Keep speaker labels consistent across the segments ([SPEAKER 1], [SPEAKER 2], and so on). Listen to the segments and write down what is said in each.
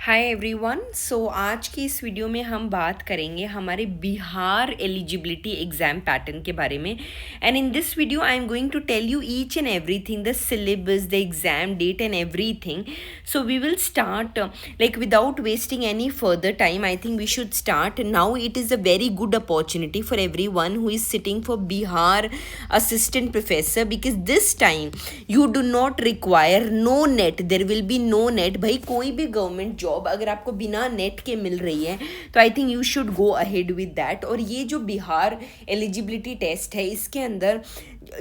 [SPEAKER 1] Hi everyone. सो आज की इस वीडियो में हम बात करेंगे हमारे बिहार एलिजिबिलिटी एग्ज़ाम पैटर्न के बारे में। And in this video I am going to tell you each and everything, the syllabus, the exam date and everything. So we will start like without wasting any further time. I think we should start now. It is a very good opportunity for everyone who is sitting for Bihar assistant professor, because this time you do not require no net. There will be no net. भाई कोई भी government job अगर आपको बिना net के मिल रही है तो I think you should go ahead with that. और ये जो बिहार एलिजिबिलिटी टेस्ट है इसके अंदर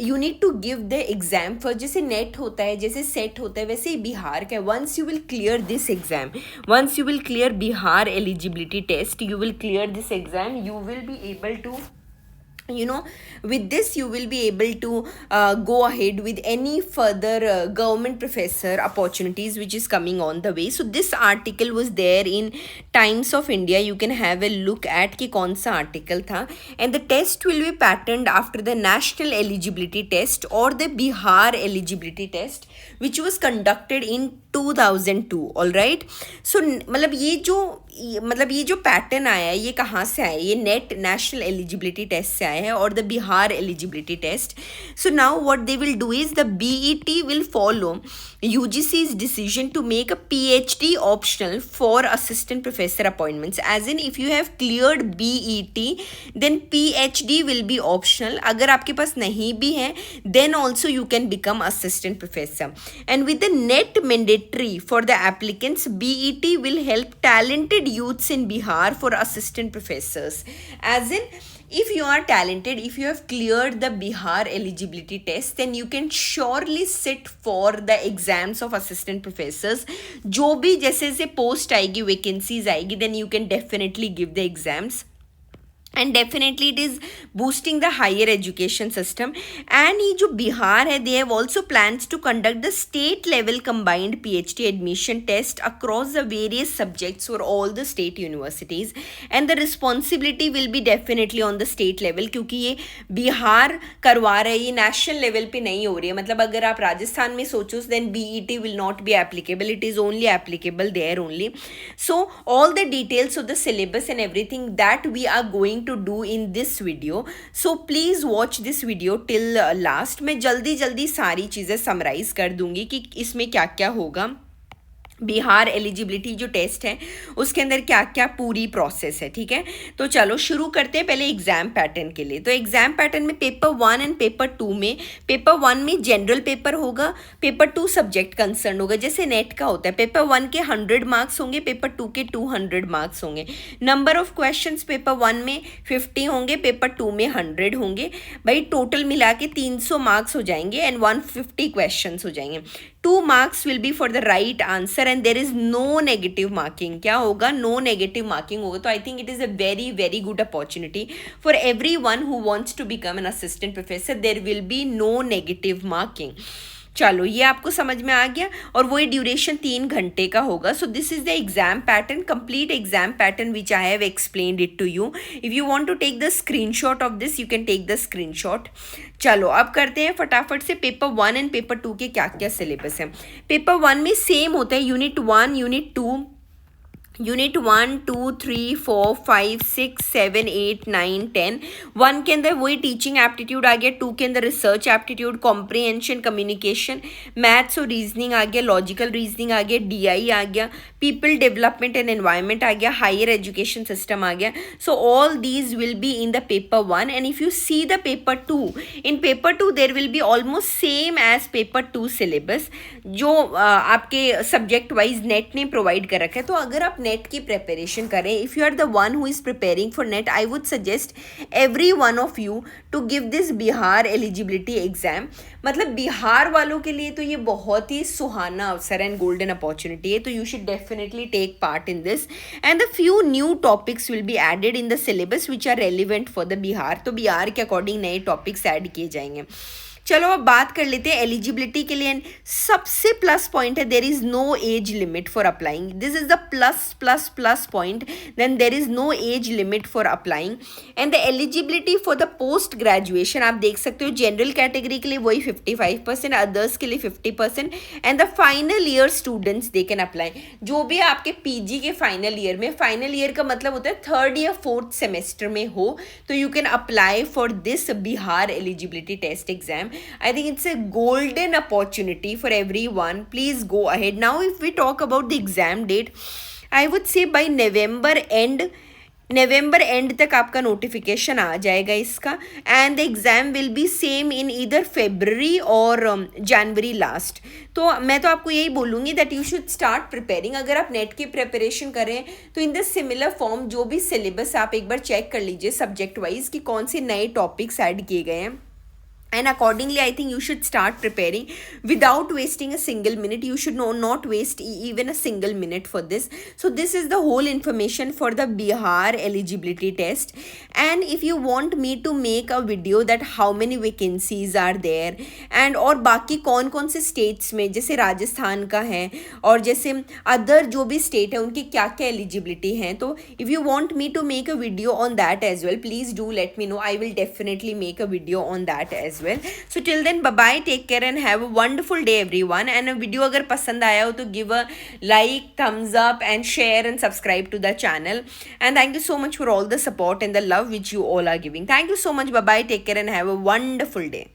[SPEAKER 1] you need to give the exam first. जैसे नेट होता है, जैसे सेट होता है, वैसे ही बिहार का है. Once you will clear this exam, once you will clear Bihar eligibility test, you will clear this exam, you will be able to, with this you will be able to go ahead with any further government professor opportunities which is coming on the way. So this article was there in Times of India. You can have a look at कि कौन सा article था. And the test will be patterned after the national eligibility test or the Bihar eligibility test which was conducted in 2002. all right. So मतलब ये जो pattern आया है ये कहाँ से आया है? ये नेट नेशनल एलिजिबिलिटी टेस्ट से आया है और the Bihar eligibility test. So now what they will do is the BET will follow UGC's decision to make a PhD optional for assistant professor appointments. As in, if you have cleared BET, then PhD will be optional. अगर आपके पास नहीं भी है, then also you can become assistant professor. And with the net mandatory for the applicants, BET will help talented youths in Bihar for assistant professors. As in, if you are talented, if you have cleared the Bihar eligibility test, then you can surely sit for the exams of assistant professors. जो भी जैसे जैसे post आएगी, vacancies आएगी, then you can definitely give the exams. And definitely it is boosting the higher education system. And ये जो बिहार है, they have also plans to conduct the state level combined PhD admission test across the various subjects for all the state universities. And the responsibility will be definitely on the state level, क्योंकि ये बिहार करवा रहा है, ये national level पे नहीं हो रही है. मतलब अगर आप राजस्थान में सोचो, then BET will not be applicable. It is only applicable there only. So all the details of the syllabus and everything that we are going to do in this video, so please watch this video till last. मैं जल्दी सारी चीज़ें summarise कर दूंगी कि इसमें क्या क्या होगा. बिहार एलिजिबिलिटी जो टेस्ट है उसके अंदर क्या क्या पूरी प्रोसेस है. ठीक है, तो चलो शुरू करते हैं पहले एग्जाम पैटर्न के लिए. तो एग्जाम पैटर्न में पेपर 1 एंड पेपर 2 में, पेपर 1 में जनरल पेपर होगा, पेपर 2 सब्जेक्ट कंसर्न होगा. जैसे नेट का होता है, पेपर 1 के 100 मार्क्स होंगे, पेपर 2 के 200 मार्क्स होंगे. नंबर ऑफ क्वेश्चंस पेपर 1 में 50 होंगे, पेपर 2 में 100 होंगे. भाई टोटल मिला के 300 मार्क्स हो जाएंगे एंड 150 क्वेश्चंस हो जाएंगे. 2 marks will be for the right answer and there is no negative marking. क्या होगा? नो नेगेटिव मार्किंग होगा. तो I think it is a very very good opportunity for every one who wants to become an assistant professor. There will be no negative marking. चलो ये आपको समझ में आ गया. और वही ड्यूरेशन 3 घंटे का होगा. So this is the exam pattern, complete exam pattern which I have explained it to you. If you want to take the screenshot of this, you can take the screenshot. चलो अब करते हैं फटाफट से paper 1 and paper 2 के क्या क्या syllabus है. पेपर 1 में सेम होता है, यूनिट 1, यूनिट 2, यूनिट 1, 2, 3, 4, 5, 6, 7, 8, 9, 10. 1 के अंदर वही टीचिंग एप्टीट्यूड आ गया, 2 के अंदर research aptitude, comprehension, communication, maths और रीजनिंग आ गया, लॉजिकल रीजनिंग आ गया, DI आ गया, पीपल डेवलपमेंट एंड एनवायरमेंट आ गया, हायर एजुकेशन सिस्टम आ गया. So all these will be in the paper 1. And if you see the paper 2, in paper 2 there will be almost same as paper 2 syllabus जो आपके subject wise NET ने provide कर रखा है. तो अगर आप नेट की प्रिपरेशन करें, if you are the one who is preparing for NET, I would suggest every one of you to give this Bihar eligibility exam. मतलब बिहार वालों के लिए तो ये बहुत ही सुहाना अवसर एंड गोल्डन अपॉर्चुनिटी है. तो you should definitely take part in this. And the few new topics will be added in the syllabus which are relevant for the Bihar. तो बिहार के अकॉर्डिंग नए टॉपिक्स ऐड किए जाएंगे. चलो अब बात कर लेते हैं एलिजिबिलिटी के लिए। सबसे प्लस पॉइंट है there is no age limit for applying, this is the plus plus plus point, then there is no age limit for applying. And the eligibility for the post graduation आप देख सकते हो, general category के लिए वही 55%, others के लिए 50%, and the final year students they can apply. जो भी आपके पीजी के फाइनल ईयर में, फाइनल ईयर का मतलब होता है थर्ड या फोर्थ सेमेस्टर में हो, तो you can apply for this Bihar eligibility test exam. I think it's a golden opportunity for everyone. Please go ahead. Now, if we talk about the exam date, I would say by November and तक आपका notification आ जाएगा इसका, and the exam will be same in इधर February और जनवरी last. तो मैं तो आपको यही बोलूँगी that you should start preparing. अगर आप नेट की प्रिपरेशन करें तो इन द सिमिलर फॉर्म जो भी सिलेबस आप एक बार चेक कर लीजिए सब्जेक्ट वाइज कि कौन से नए टॉपिक्स ऐड किए गए हैं, and accordingly I think you should start preparing without wasting a single minute. You should not waste even a single minute for this. So this is the whole information for the Bihar eligibility test. And if you want me to make a video that how many vacancies are there and और बाकी कौन कौन से states में, जैसे राजस्थान का है और जैसे अदर जो भी state है उनकी क्या क्या eligibility हैं, तो if you want me to make a video on that as well, please do let me know. I will definitely make a video on that as well. So till then, bye bye, take care and have a wonderful day everyone. And video अगर पसंद आया हो तो give a like, thumbs up and share and subscribe to the channel. And thank you so much for all the support and the love which you all are giving. Thank you so much. Bye bye, take care and have a wonderful day.